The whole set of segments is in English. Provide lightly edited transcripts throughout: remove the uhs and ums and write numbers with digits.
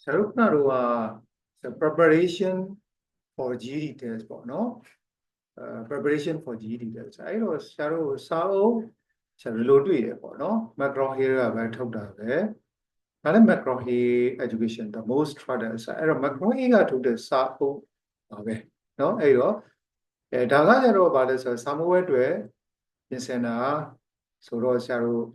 the preparation for GED test, no? Preparation for GED test. I was Sao Lodu, no? Macro here about Toda. And macro education, the most traders. I don't macro here to the Sao. Okay, no? Ayo. Dagajaro Balas, somewhere to yes, and so Sharo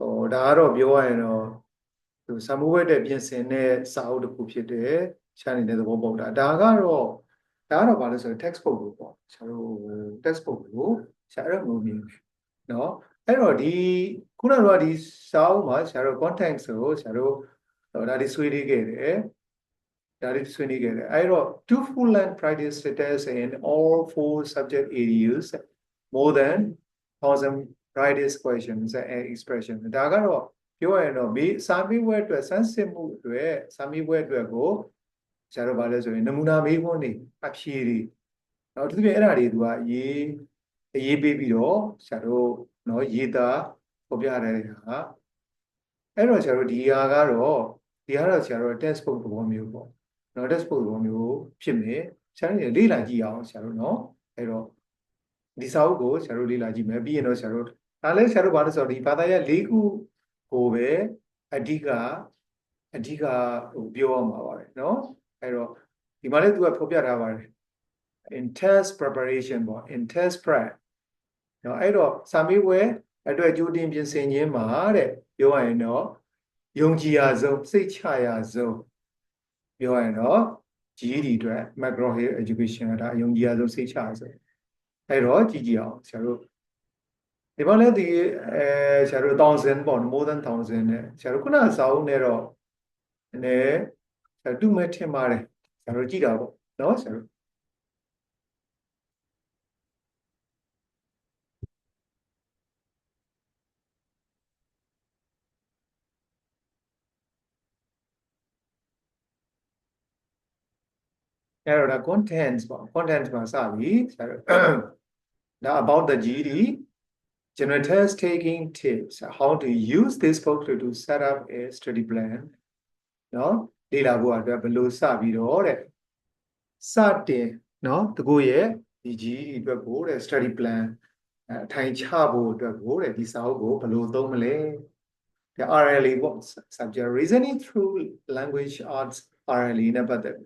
or Daro Bio and somewhere that yes, and Sao the Pupite, Shani the Bobo. Dagaro Balas, a textbook, Sharo textbook, Shara moving. No, I know the Kuna Sao much, Sharo content, so Sharo that is sweetie get. That is when you get it. I wrote 2 full-length practice tests in all 4 subject areas, more than 1,000 practice questions and expressions. ဒါကတော့ပြောရရင်တော့စာမေးပွဲအတွက်စမ်းစစ်မှုအတွက်စာမေးပွဲအတွက်ကိုဆရာတို့ဗာလဲဆိုရင်နမူနာမေးခွန်းတွေအဖြေတွေနောက်တစ်ပြည့်အဲ့ဒါတွေသူကအရေးပေးပြီးတော့ဆရာတို့နော်ရေးသားပေါ်ပြရတဲ့ဟာအဲ့တော့ဆရာတို့ဒီဟာကတော့ဆရာတို့ textbook သဘောမျိုးပေါ့နော် textbook သဘောမျိုးဖြစ်နေဆရာတို့လေ့လာကြည့်အောင်ဆရာတို့နော်အဲ့တော့ဒီစာအုပ်ကိုဆရာတို့လေ့လာကြည့်မယ်ပြီးရင်တော့ဆရာတို့ဒါလည်းဆရာတို့ဘာလို့ဆိုတော့ဒီဘာသာရပ်၄ခုကိုပဲအဓိကပြောရမှာပါတယ်နော်အဲ့တော့ဒီမှာလည်းသူကဖော်ပြထားပါတယ် in test preparation ပေါ့ in test prep နော်အဲ့တော့စာမေးပွဲအတွက်ကြိုတင်ပြင်ဆင်ခြင်းမှာတဲ့ပြောရရင်တော့ယုံကြည်ရဆုံးစိတ်ချရဆုံးပြောရရင်တော့ GED အတွက် macro education ကဒါယုံကြည်ရဆုံးစိတ်ချရဆုံးအဲ့တော့ကြည့်ကြည့်အောင်ဆရာတို့ဒီမှာလည်းဒီဆရာတို့1000ပေါ့ more than 1000နဲ့ဆရာတို့ခုနစာအုပ်နဲ့တော့နည်းတူမဲ့ထင်ပါတယ်ဆရာတို့ကြည့်တာပေါ့နော်ဆရာတို့အဲ့တော့ဒါ contents ပေါ့ contents မှာစပြီဆရာတို့ဒါ about the GED general test taking tips how to use this booklet to set up a study plan နော်လေ့လာဖို့အတွက်ဘယ်လိုစပြီးတော့တဲ့စတင်နော်တကူရဲ့ဒီ GED အတွက်ကိုတဲ့ study plan ထိုင်ချဖို့အတွက်ကိုတဲ့ဒီစာအုပ်ကိုဘယ်လိုသုံးမလဲthe RLE ပေါ့ subject reasoning through language arts RLE နဲ့ပတ်သက်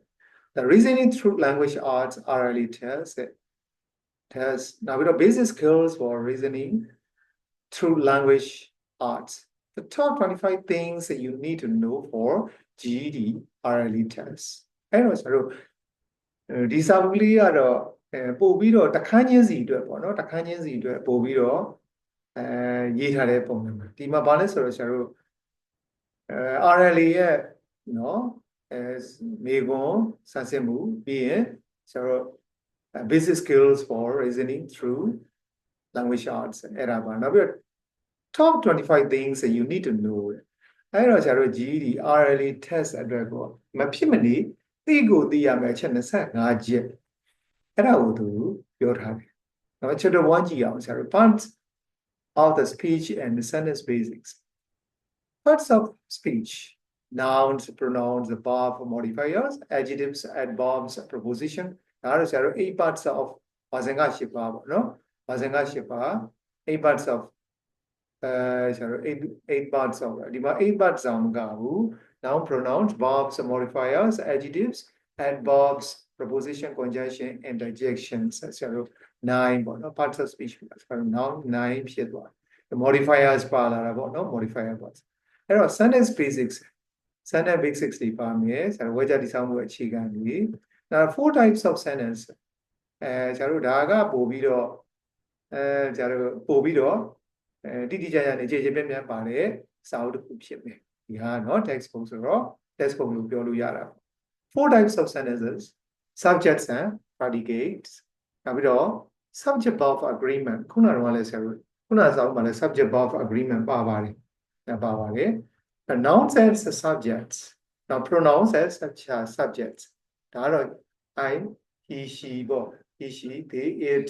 the reasoning through language arts RLE test now we have basic skills for reasoning through language arts the top 25 things that you need to know for GED RLE test အဲ့တော့ဆရာတို့ဒီစာပူလေးကတော့ပို့ပြီးတော့တခန်းချင်းစီအတွက်ပေါ့နော်တခန်းချင်းစီအတွက်ပို့ပြီးတော့ရေးထားတဲ့ပုံစံမှာဒီမှာဘာလဲဆိုတော့ဆရာတို့RLE ရဲ့နော်မေခွန်းစမ်းစစ်မှုပြီးရင်ဆရာတို့ basic skills for reasoning through language arts အဲ့ဒါပါနောက်ပြီးတော့ top 25 things that you need to know အဲ့တော့ဆရာတို့ GED RLE test အတွက်ကိုမဖြစ်မနေသိကိုသိရမယ်အချက်25ချက်အဲ့ဒါကိုသူပြောထားတယ်နော် chapter 1ကြည့်အောင်ဆရာတို့ parts of the speech and the sentence basics parts of speech nouns pronouns verb modifiers adjectives adverbs preposition ဒါတော့ဆရာတို့8 parts of ဘာစင်က8ပါပေါ့နော်ဘာစင်က8ပါ8 parts of ဆရာတို့8 parts of ဒီမှာ8 parts အောင်မကဘူး noun pronouns verbs modifiers adjectives adverbs preposition conjunction interjections ဆရာတို့9ပေါ့နော် parts of speech ဆရာတို့ noun 9ဖြစ်သွားတယ် modifiers ပါလာတာပေါ့နော် modifier ပေါ့အဲ့တော့ sentence basicsတွေပါမယ်ဆရာတို့ဝေကြတိဆောက်မှုအခြေခံတွေဒါ 4 types of sentence ဆရာတို့ဒါကပို့ပြီးတော့ဆရာတို့ပို့ပြီးတော့တိတိကျကျနေခြေပြပြပါတဲ့စာအုပ်တစ်ခုဖြစ်မယ်ဒီဟာเนาะ textbook ဆိုတော့ textbook လို့ပြောလို့ရတာ 4 types of sentences subjects and predicates နောက်ပြီးတော့ subject verb agreement ခုနကတော့လည်းဆရာတို့ခုနစာအုပ်မှာလည်း subject verb agreement ပါပါတယ်nouns as subjects now pronouns as subjects ဒါတော့ I he she ပေါ့ he she they it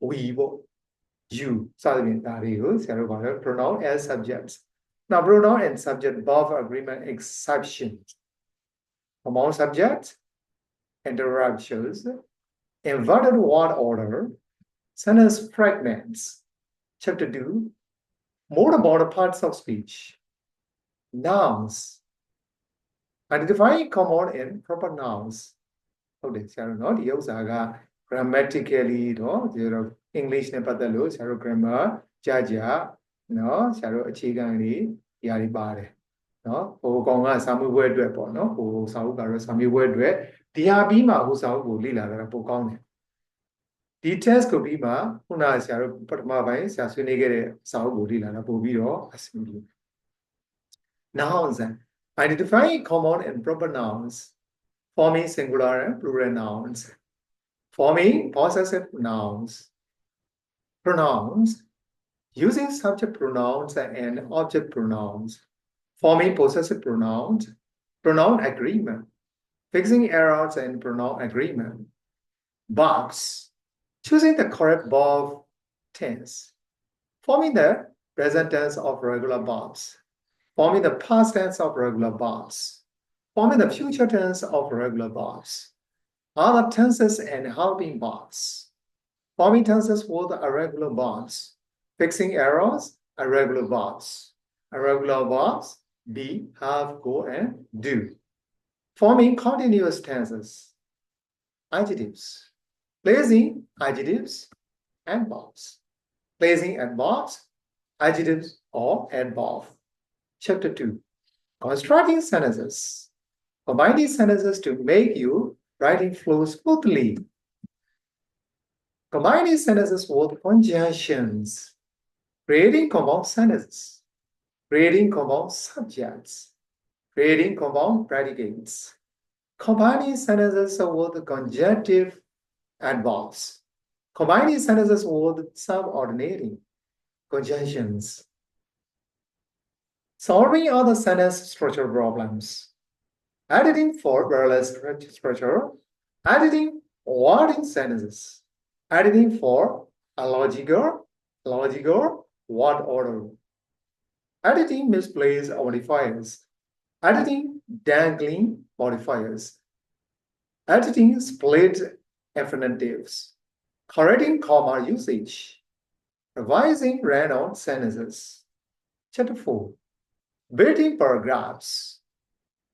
we ပေါ့ you စသဖြင့်ဒါတွေကိုဆရာတို့ဘာလဲ pronoun as subjects now pronoun and subject verb agreement exceptions compound subjects, interruptions, inverted word order, sentence fragments. Chapter 2, more about the parts of speech. Nouns. Identifying common and proper nouns. ဟုတ်တယ်ဆရာတို့เนาะဒီဥစ္စာက grammatically เนาะဒီတော့ English နဲ့ပတ်သက်လို့ဆရာတို့ grammar ကြာเนาะဆရာတို့အခြေခံတွေຢာတွေပါတယ်เนาะဟိုကောင်ကစာမေးပွဲအတွက်ပေါ့เนาะဟိုစာအုပ်ကတော့စာမေးပွဲအတွက်ဒီဟာပြီးမှဟိုစာအုပ်ကိုလေ့လာတာပိုကောင်းတယ်ဒီ test ကိုပြီးမှခုနဆရာတို့ပထမပိုင်းဆရာဆွေးနွေးခဲ့တဲ့စာအုပ်ကိုလေ့လာတာပို့ပြီးတော့အဆင်ပြေ Nouns. Identifying common and proper nouns. Forming singular and plural nouns. Forming possessive nouns. Pronouns. Using subject pronouns and object pronouns. Forming possessive pronouns. Pronoun agreement. Fixing errors and pronoun agreement. Verbs. Choosing the correct verb tense. Forming the present tense of regular verbs. Forming the past tense of regular verbs. Forming the future tense of regular verbs. Other tenses and helping verbs. Forming tenses with irregular verbs. Fixing errors, irregular verbs. Irregular verbs, be, have, go, and do. Forming continuous tenses. Adjectives. Placing adjectives and verbs. Placing and verbs, adjectives or adverb. Chapter 2. Constructing sentences. Combine these sentences to make your writing flow smoothly. Combine these sentences with conjunctions. Creating compound sentences. Creating compound subjects. Creating compound predicates. Combining sentences with conjunctive adverbs. Combining sentences with subordinating conjunctions. Solving other sentence structure problems. Editing for parallel structure. Editing wording sentences. Editing for a logical word order. Editing misplaced modifiers. Editing dangling modifiers. Editing split infinitives. Correcting comma usage. Revising run-on sentences. Chapter 4. Building paragraphs.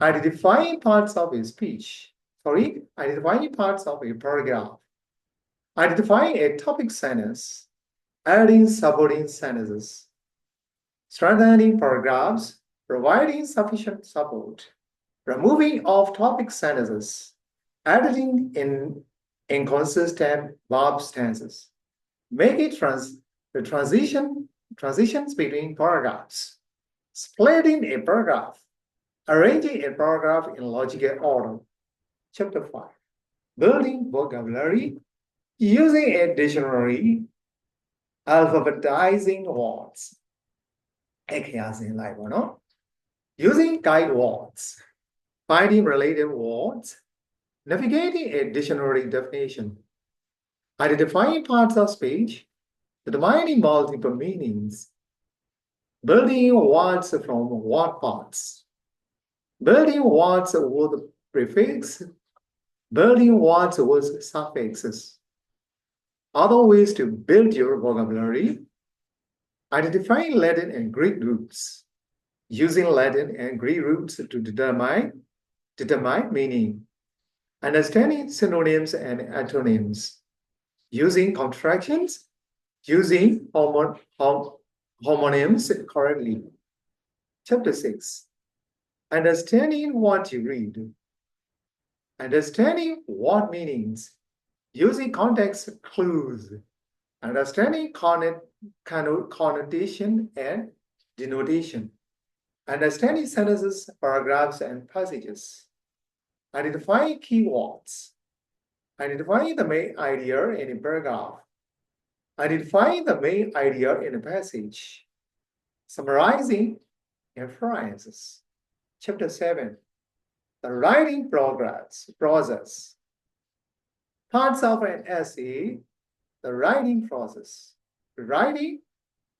Identifying parts of a speech. Identifying parts of a paragraph. Identifying a topic sentence. Adding supporting sentences. Strengthening paragraphs. Providing sufficient support. Removing off-topic sentences. Editing in inconsistent verb tenses. Making the transitions between paragraphs. Splitting a paragraph. Arranging a paragraph in logical order. Chapter 5. Building vocabulary. Using a dictionary. Alphabetizing words. Using guide words. Finding related words. Navigating a dictionary definition. Identifying parts of speech. Determining multiple meanings. Building words from word parts. Building words with prefix. Building words with suffixes. Other ways to build your vocabulary. Identifying Latin and Greek roots. Using Latin and Greek roots to determine meaning. Understanding synonyms and antonyms. Using contractions. Using homonyms correctly. Chapter 6. Understanding what you read. Understanding what meanings. Using context clues. Understanding connotation and denotation. Understanding sentences, paragraphs, and passages. Identifying keywords. Identifying the main idea in a paragraph. Identifying the main idea in a passage. Summarizing inferences. Chapter 7. The writing process. Parts of an essay. The writing process. Writing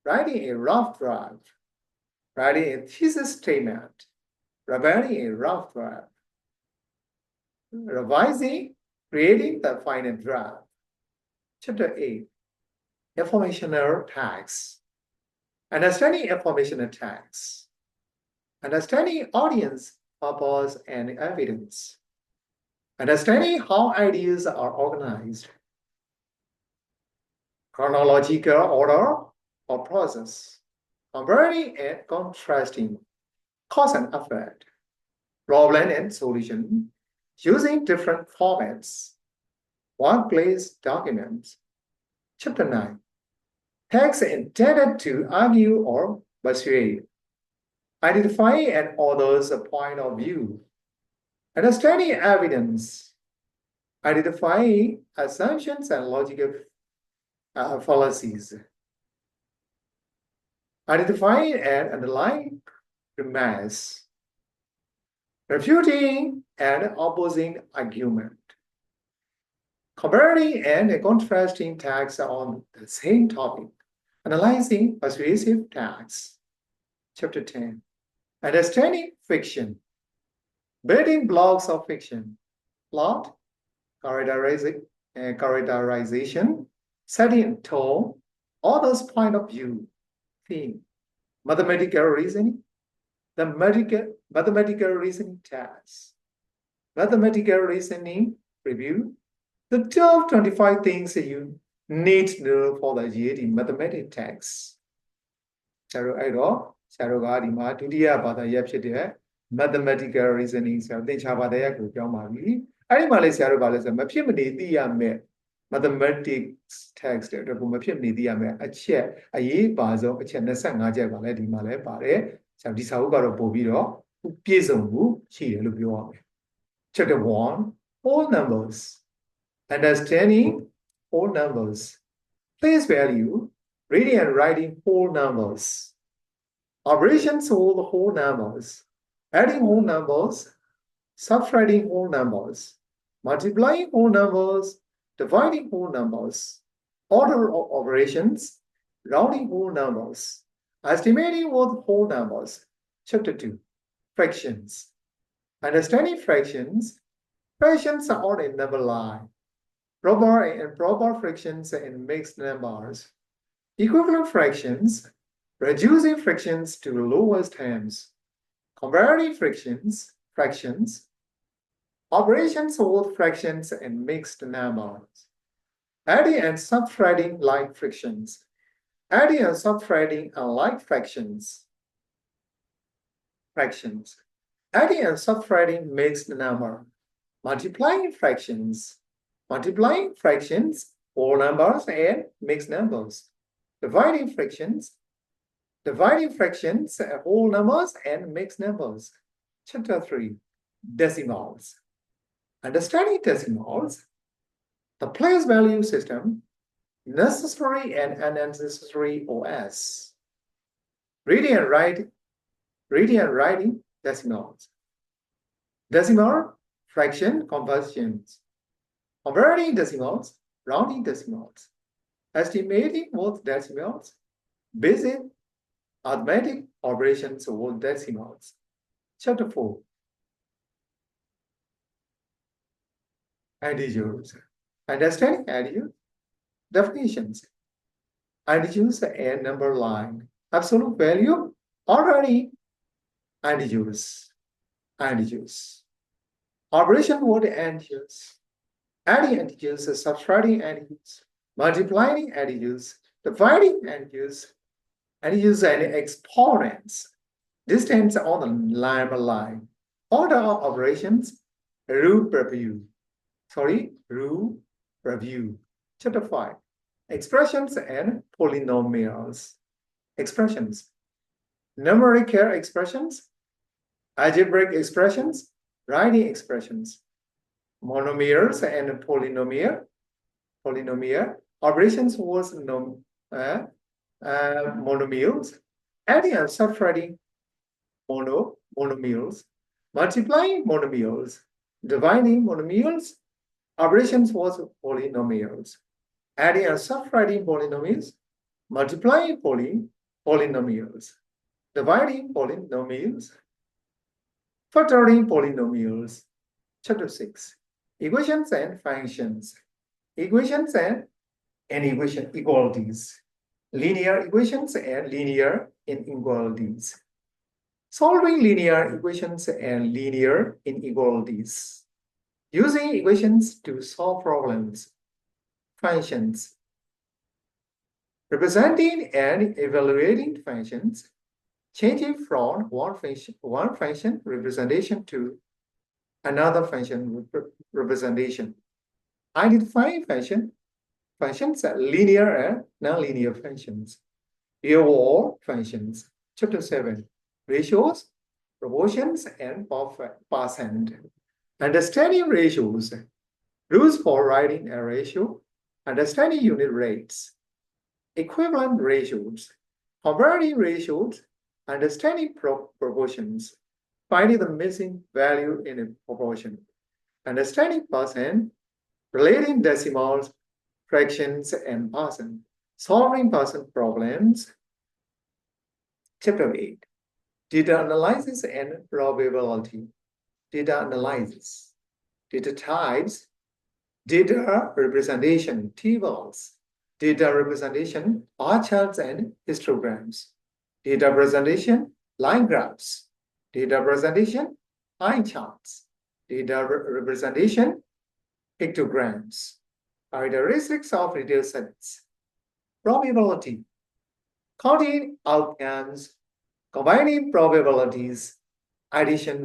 a rough draft. Writing a thesis statement. Preparing a rough draft. revising, creating the final draft. Chapter 8, informational tags. Understanding informational tags. Understanding audience, purpose, and evidence. Understanding how ideas are organized. Chronological order or process. Comparing and contrasting. Cause and effect. Problem and solution. Using different formats. Workplace documents. Chapter 9. Text intended to argue or persuade. Identifying an author's point of view. Understanding evidence. Identifying assumptions and logical fallacies. Identifying and underlying premise. Refuting and opposing argument. Comparing and contrasting tags on the same topic. Analyzing persuasive tags. Chapter 10. Understanding fiction. Building blocks of fiction. Plot, characterization, setting tone, author's point of view, theme, mathematical reasoning, the mathematical reasoning task, mathematical reasoning review, the 25 things that you need to know for the GED mathematics text. So I know, so I got the idea about the mathematical reasoning. So they have a day to come on me. I Malaysia about a mathematics text. A chair, a ye bazo, a channel a jabaladi male pare. So this how got a bobiro, who piezongu, she look. Chapter 1, whole numbers. Understanding whole numbers. Place value, reading and writing whole numbers. Operations of the whole numbers. Adding whole numbers, subtracting whole numbers, multiplying whole numbers, dividing whole numbers, order of operations, rounding whole numbers, estimating with whole numbers. Chapter 2, fractions. Understanding fractions. Fractions are on a number line. Proper and improper fractions in mixed numbers. Equivalent fractions. Reducing fractions to lowest terms. Comparing fractions, operations with fractions and mixed numbers, adding and subtracting like fractions, adding and subtracting unlike fractions, adding and subtracting mixed number, multiplying fractions, whole numbers and mixed numbers, dividing fractions, whole numbers and mixed numbers. Chapter 3, decimals. Understanding decimals, the place value system, necessary and unnecessary OS. Reading and writing decimals. Decimal, fraction, conversions. Converting decimals, rounding decimals. Estimating with decimals, basic arithmetic operations with decimals. Chapter 4. Integers. Understanding integers. Definitions. Integers and number line. Absolute value already integers. Operation with integers. Adding integers, subtracting integers, multiplying integers, dividing integers, and exponents. Distance on the line. Order of operations, rule review. Chapter 5. Expressions and polynomials. Expressions. Numerical expressions, algebraic expressions, writing expressions. Monomials and polynomial. Operations was monomials, adding and subtracting monomials, multiplying monomials, dividing monomials, operations was polynomials, adding and subtracting polynomials, multiplying polynomials, dividing polynomials, factoring polynomials. Chapter 6. Equations and functions. Equations and equation equalities. Linear equations and linear inequalities. Solving linear equations and linear inequalities. Using equations to solve problems. Functions. Representing and evaluating functions. Changing from one function representation to another function representation. Identifying functions are linear and nonlinear functions. Real-world functions. Chapter 7. Ratios, proportions, and percent. Understanding ratios. Rules for writing a ratio. Understanding unit rates. Equivalent ratios. Comparative ratios. Understanding proportions. Finding the missing value in a proportion. Understanding percent. Relating decimals, fractions, and percent. Solving percent problems. Chapter 8. Data analysis and probability. Data analysis. Data types. Data representation, tables. Data representation, bar charts and histograms. Data presentation, line graphs. Data presentation, line charts. Data representation, pictograms. Characteristics of data sets. Probability. Counting outcomes, combining probabilities, addition